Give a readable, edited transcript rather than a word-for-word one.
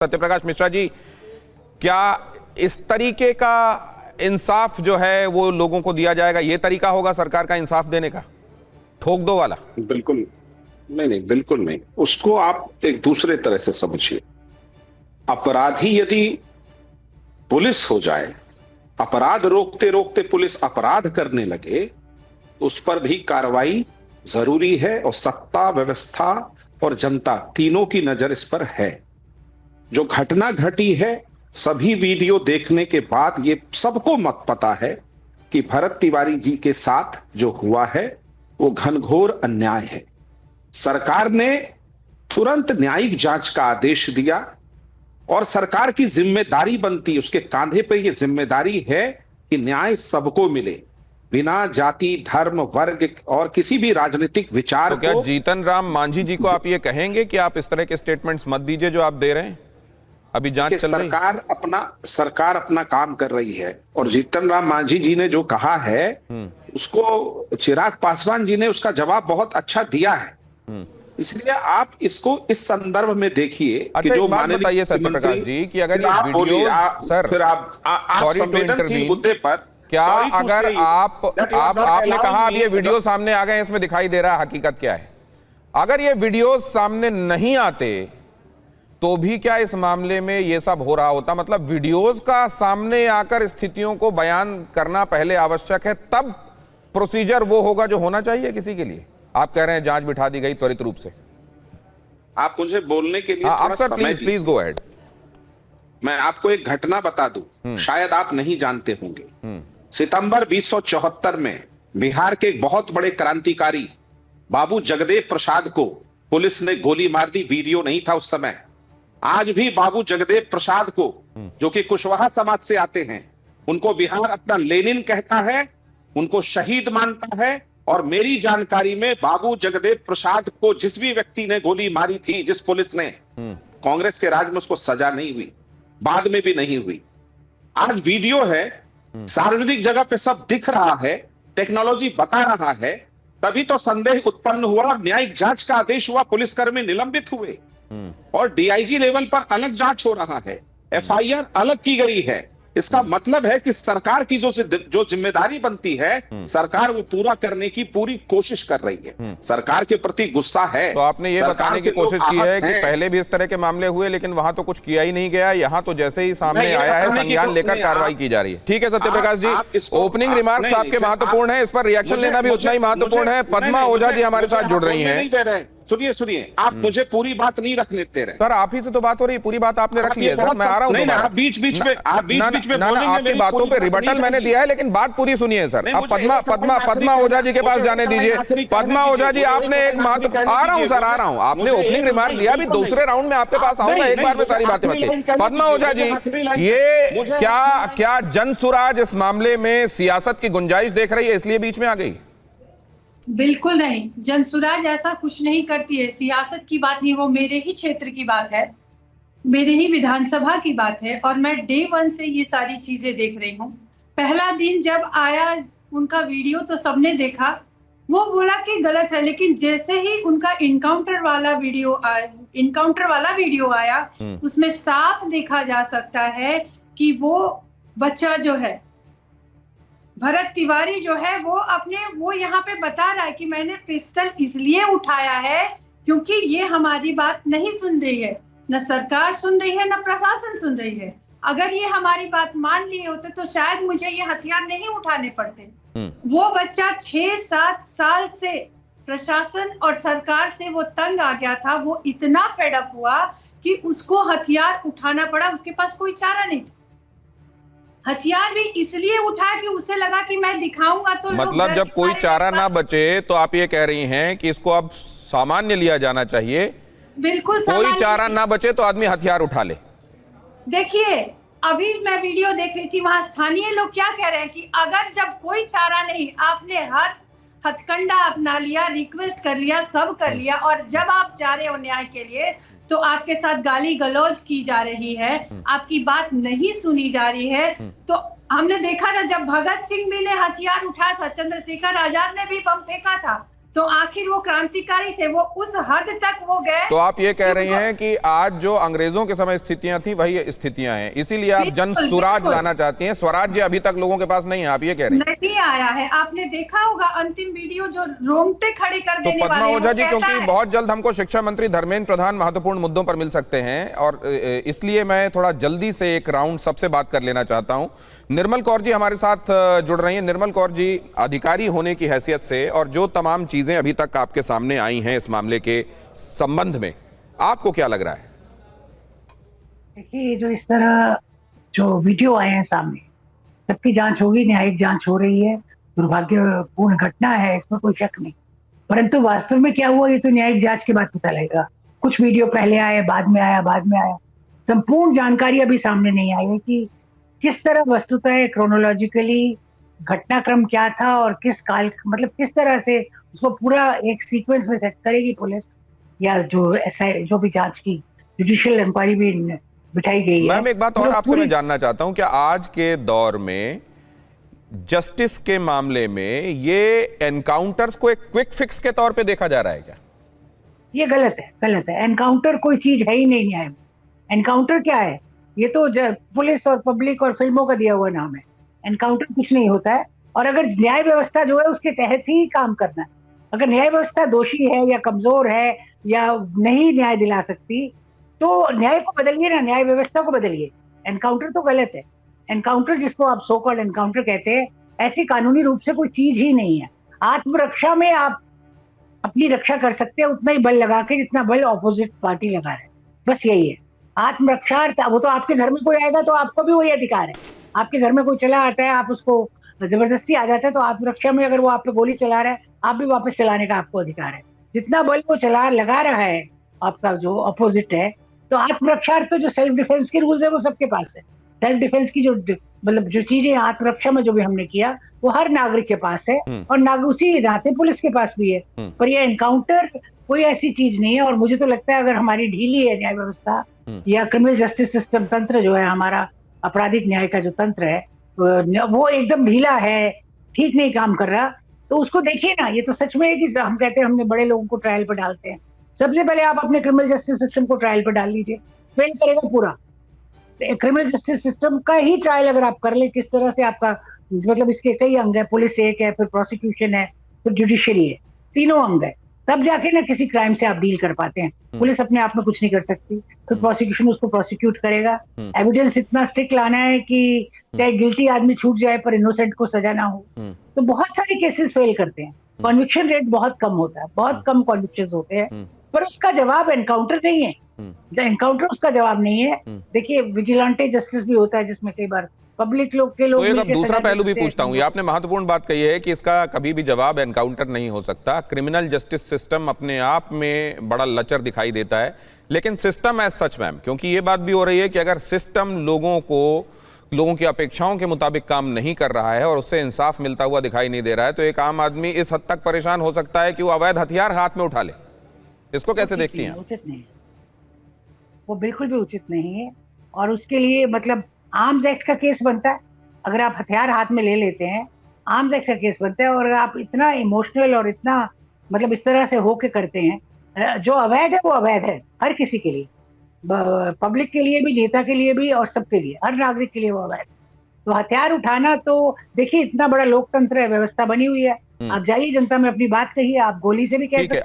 सत्यप्रकाश मिश्रा जी, क्या इस तरीके का इंसाफ जो है वो लोगों को दिया जाएगा? ये तरीका होगा सरकार का इंसाफ देने का, ठोक दो वाला? बिल्कुल नहीं, बिल्कुल नहीं। उसको आप एक दूसरे तरह से समझिए। अपराधी यदि पुलिस हो जाए, अपराध रोकते रोकते पुलिस अपराध करने लगे, तो उस पर भी कार्रवाई जरूरी है और सत्ता, व्यवस्था और जनता तीनों की नजर इस पर है। जो घटना घटी है, सभी वीडियो देखने के बाद ये सबको मत पता है कि भरत तिवारी जी के साथ जो हुआ है वो घनघोर अन्याय है। सरकार ने तुरंत न्यायिक जांच का आदेश दिया और सरकार की जिम्मेदारी बनती, उसके कांधे पे ये जिम्मेदारी है कि न्याय सबको मिले, बिना जाति, धर्म, वर्ग और किसी भी राजनीतिक विचार तो क्या को। जीतन राम मांझी जी को आप ये कहेंगे कि आप इस तरह के स्टेटमेंट्स मत दीजिए जो आप दे रहे हैं? अभी जांच चल रही है, सरकार अपना काम कर रही है और जीतन राम मांझी जी ने जो कहा है उसको चिराग पासवान जी ने उसका जवाब बहुत अच्छा दिया है। इसलिए आप इसको इस संदर्भ में देखिए कि जो बात बताइए सत्यप्रकाश जी कि अगर ये वीडियो सर, फिर आप संवेदनशील मुद्दे पर क्या अगर आपने कहा अब ये वीडियो सामने आ गए, इसमें दिखाई दे रहा है हकीकत क्या है, अगर ये वीडियो सामने नहीं आते तो भी क्या इस मामले में ये सब हो रहा होता? मतलब वीडियोस का सामने आकर स्थितियों को बयान करना पहले आवश्यक है, तब प्रोसीजर वो होगा जो होना चाहिए किसी के लिए। आप कह रहे हैं जांच बिठा दी गई त्वरित रूप से। आप मुझे बोलने के लिए आप सर प्लीज गो अहेड। मैं आपको एक घटना बता दूं, शायद आप नहीं जानते होंगे। सितंबर 1974 में बिहार के एक बहुत बड़े क्रांतिकारी बाबू जगदेव प्रसाद को पुलिस ने गोली मार दी। वीडियो नहीं था उस समय। आज भी बाबू जगदेव प्रसाद को, जो कि कुशवाहा समाज से आते हैं, उनको बिहार अपना लेनिन कहता है, उनको शहीद मानता है। और मेरी जानकारी में बाबू जगदेव प्रसाद को जिस भी व्यक्ति ने गोली मारी थी, जिस पुलिस ने, कांग्रेस के राज में उसको सजा नहीं हुई, बाद में भी नहीं हुई। आज वीडियो है, सार्वजनिक जगह पे सब दिख रहा है, टेक्नोलॉजी बता रहा है, तभी तो संदेह उत्पन्न हुआ, न्यायिक जांच का आदेश हुआ, पुलिसकर्मी निलंबित हुए और डीआईजी लेवल पर अलग जांच हो रहा है, एफआईआर अलग की गई है। इसका मतलब है कि सरकार की जो जिम्मेदारी बनती है, सरकार वो पूरा करने की पूरी कोशिश कर रही है। सरकार के प्रति गुस्सा है। तो आपने ये बताने की कोशिश की है कि पहले भी इस तरह के मामले हुए लेकिन वहां तो कुछ किया ही नहीं गया, यहाँ तो जैसे ही सामने आया है संज्ञान लेकर कार्रवाई की जा रही है। ठीक है सत्यप्रकाश जी, ओपनिंग रिमार्क्स आपके महत्वपूर्ण है, इस पर रिएक्शन लेना भी उतना ही महत्वपूर्ण है। पद्मा ओझा जी हमारे साथ जुड़ रही है। सुनिए, आप मुझे पूरी बात नहीं रखने दे रहे। सर आप ही से तो बात हो रही है, पूरी बात आपने रख ली है सर। मैं आ रहा हूं दोबारा। बीच बीच में आपकी बातों पे रिबटल मैंने दिया है, लेकिन बात पूरी सुनिए सर। अब पद्मा ओझा जी के पास जाने दीजिए। पद्मा ओझा जी, आपने एक महत्व, आ रहा हूं सर, आ रहा हूं। आपने ओपनिंग रिमार्क दिया, अभी दूसरे राउंड में आपके पास आऊंगा, एक बार में सारी बातें बताइए। पद्मा ओझा जी, ये क्या जनसुराज इस मामले में सियासत की गुंजाइश देख रही है, इसलिए बीच में आ गई? बिल्कुल नहीं, जनसुराज ऐसा कुछ नहीं करती है। सियासत की बात नहीं, वो मेरे ही क्षेत्र की बात है, मेरे ही विधानसभा की बात है और मैं डे 1 से ये सारी चीजें देख रही हूँ। पहला दिन जब आया उनका वीडियो तो सबने देखा, वो बोला कि गलत है, लेकिन जैसे ही उनका इनकाउंटर वाला वीडियो आया, उसमें साफ देखा जा सकता है कि वो बच्चा जो है, भरत तिवारी जो है, वो यहाँ पे बता रहा है कि मैंने पिस्टल इसलिए उठाया है क्योंकि ये हमारी बात नहीं सुन रही है, न सरकार सुन रही है, न प्रशासन सुन रही है। अगर ये हमारी बात मान लिए होते तो शायद मुझे ये हथियार नहीं उठाने पड़ते। वो बच्चा 6-7 साल से प्रशासन और सरकार से वो तंग आ गया था, वो इतना फेडअप हुआ कि उसको हथियार उठाना पड़ा, उसके पास कोई चारा नहीं था। हथियार भी इसलिए उठाया कि उसे लगा कि मैं दिखाऊंगा तो मतलब जब कोई चारा ना बचे तो आप ये कह रही हैं कि इसको अब सामान्य लिया जाना चाहिए। बिल्कुल, कोई चारा ना बचे तो आदमी हथियार उठा ले। देखिए, अभी मैं वीडियो देख रही थी, वहां स्थानीय लोग क्या कह रहे हैं कि अगर जब कोई चारा नहीं, आपने हथकंडा अपना लिया, रिक्वेस्ट कर लिया, सब कर लिया, और जब आप जा रहे हो न्याय के लिए तो आपके साथ गाली गलौज की जा रही है, आपकी बात नहीं सुनी जा रही है। तो हमने देखा था जब भगत सिंह भी ने हथियार उठाया था, चंद्रशेखर आजाद ने भी बम फेंका था, तो आखिर वो क्रांतिकारी थे, वो उस हद तक वो गए। तो आप ये कह रही हैं कि आज जो अंग्रेजों के समय स्थितियां थी वही स्थितियां हैं, इसीलिए आप जन बिल्कुल, सुराज बिल्कुल। लाना चाहती हैं। स्वराज्य अभी तक लोगों के पास नहीं है, आप ये कह रही हैं। नहीं आया है। आपने देखा होगा अंतिम वीडियो जो रोंगटे खड़े कर तो देने पद्मा वाले हैं, ओझा वो जी, कहता क्योंकि है। बहुत जल्द हमको शिक्षा मंत्री धर्मेंद्र प्रधान महत्वपूर्ण मुद्दों पर मिल सकते हैं और इसलिए मैं थोड़ा जल्दी से एक राउंड सबसे बात कर लेना चाहता हूं। निर्मल कौर जी हमारे साथ जुड़ रही हैं। निर्मल कौर जी, अधिकारी होने की हैसियत से और जो तमाम चीजें अभी तक आपके सामने आई हैं इस मामले के संबंध में, आपको क्या लग रहा है? देखिए, जो इस तरह जो वीडियो आए हैं सामने, सबकी जांच होगी, न्यायिक जांच हो रही है। दुर्भाग्यपूर्ण घटना है, इसमें कोई शक नहीं, परंतु वास्तव में क्या हुआ ये तो न्यायिक जांच के बाद पता लगेगा। कुछ वीडियो पहले आए, बाद में आया, संपूर्ण जानकारी अभी सामने नहीं आई है कि किस तरह वस्तुतः क्रोनोलॉजिकली घटनाक्रम क्या था और किस काल, मतलब किस तरह से उसको पूरा एक सीक्वेंस में सेट करेगी पुलिस, या जो एसआई जो भी जांच की जुडिशियल इंक्वायरी भी बिठाई गई है। मैम, एक बात और मतलब आपसे मैं जानना चाहता हूं कि आज के दौर में जस्टिस के मामले में ये एनकाउंटर्स को एक क्विक फिक्स के तौर पे देखा जा रहा है क्या? ये गलत है। एनकाउंटर कोई चीज है ही नहीं न्याय में। एनकाउंटर क्या है? ये तो पुलिस और पब्लिक और फिल्मों का दिया हुआ नाम है। एनकाउंटर कुछ नहीं होता है, और अगर न्याय व्यवस्था जो है उसके तहत ही काम करना है। अगर न्याय व्यवस्था दोषी है या कमजोर है या नहीं न्याय दिला सकती, तो न्याय को बदलिए ना, न्याय व्यवस्था को बदलिए। एनकाउंटर तो गलत है। एनकाउंटर जिसको आप सो कॉल्ड एनकाउंटर कहते हैं, ऐसी कानूनी रूप से कोई चीज ही नहीं है। आत्मरक्षा में आप अपनी रक्षा कर सकते हैं उतना ही बल लगा के जितना बल ऑपोजिट पार्टी लगा रहे, बस यही है आत्मरक्षा। वो तो आपके घर में कोई आएगा तो आपको भी वही अधिकार है। आपके घर में कोई चला आता है, आप उसको जबरदस्ती आ जाता है, तो आत्मरक्षा में अगर वो आप पे गोली चला रहा है, आप भी वापस चलाने का आपको अधिकार है। जितना बल वो लगा रहा है आपका जो अपोजिट है, तो आत्मरक्षा तो जो सेल्फ डिफेंस के रूल्स है वो सबके पास है। सेल्फ डिफेंस की जो मतलब जो चीजें आत्मरक्षा में जो भी हमने किया वो हर नागरिक के पास है, और उसी नाते पुलिस के पास भी है। पर ये एनकाउंटर कोई ऐसी चीज नहीं है। और मुझे तो लगता है अगर हमारी ढीली है न्याय व्यवस्था या क्रिमिनल जस्टिस सिस्टम, तंत्र जो है हमारा आपराधिक न्याय का जो तंत्र है वो एकदम ढीला है, ठीक नहीं काम कर रहा, तो उसको देखिए ना। ये तो सच में है कि हम कहते हैं हमने बड़े लोगों को ट्रायल पर डालते हैं। सबसे पहले आप अपने क्रिमिनल जस्टिस सिस्टम को ट्रायल पर डाल लीजिए, फेल करेगा पूरा। क्रिमिनल जस्टिस सिस्टम का ही ट्रायल अगर आप कर ले, किस तरह से आपका मतलब इसके कई अंग है, पुलिस एक है, फिर प्रोसिक्यूशन है, फिर जुडिशरी है, तीनों अंग है, तब जाके ना किसी क्राइम से आप डील कर पाते हैं। पुलिस अपने आप में कुछ नहीं कर सकती, फिर प्रोसिक्यूशन उसको प्रोसिक्यूट करेगा। एविडेंस इतना स्ट्रिक्ट लाना है कि चाहे गिल्टी आदमी छूट जाए पर इनोसेंट को सजा ना हो। तो बहुत सारे केसेस फेल करते हैं, कन्विक्शन रेट बहुत कम होता है, बहुत कम कन्विक्शंस होते हैं, पर उसका जवाब एनकाउंटर नहीं है। एनकाउंटर उसका जवाब नहीं है। देखिए, विजिलेंटे जस्टिस भी होता है जिसमें कई बार पब्लिक लोग के लोग। तो एक अब दूसरा पहलू भी पूछता हूं, ये आपने महत्वपूर्ण बात कही है कि इसका कभी भी जवाब एनकाउंटर नहीं हो सकता। क्रिमिनल जस्टिस सिस्टम अपने आप में बड़ा लचर दिखाई देता है, लेकिन सिस्टम एज सच मैम, क्योंकि ये बात भी हो रही है कि अगर सिस्टम लोगों की अपेक्षाओं के मुताबिक काम नहीं कर रहा है और उससे इंसाफ मिलता हुआ दिखाई नहीं दे रहा है, तो एक आम आदमी इस हद तक परेशान हो सकता है कि वो अवैध हथियार हाथ में उठा ले। इसको कैसे देखती हैं? उचित नहीं, वो बिल्कुल भी उचित नहीं है। और उसके लिए मतलब आर्म्स एक्ट का केस बनता है। अगर आप हथियार हाथ में ले लेते हैं, आर्म्स एक्ट का केस बनता है। और अगर आप इतना इमोशनल और इतना मतलब इस तरह से होके करते हैं, जो अवैध है वो अवैध है हर किसी के लिए, पब्लिक के लिए भी, नेता के लिए भी, और सबके लिए, हर नागरिक के लिए वो अवैध। तो हथियार उठाना, तो देखिए इतना बड़ा लोकतंत्र है, व्यवस्था बनी हुई है, आप जाइए जनता में अपनी बात कहिए, आप गोली से भी कह सकते हैं।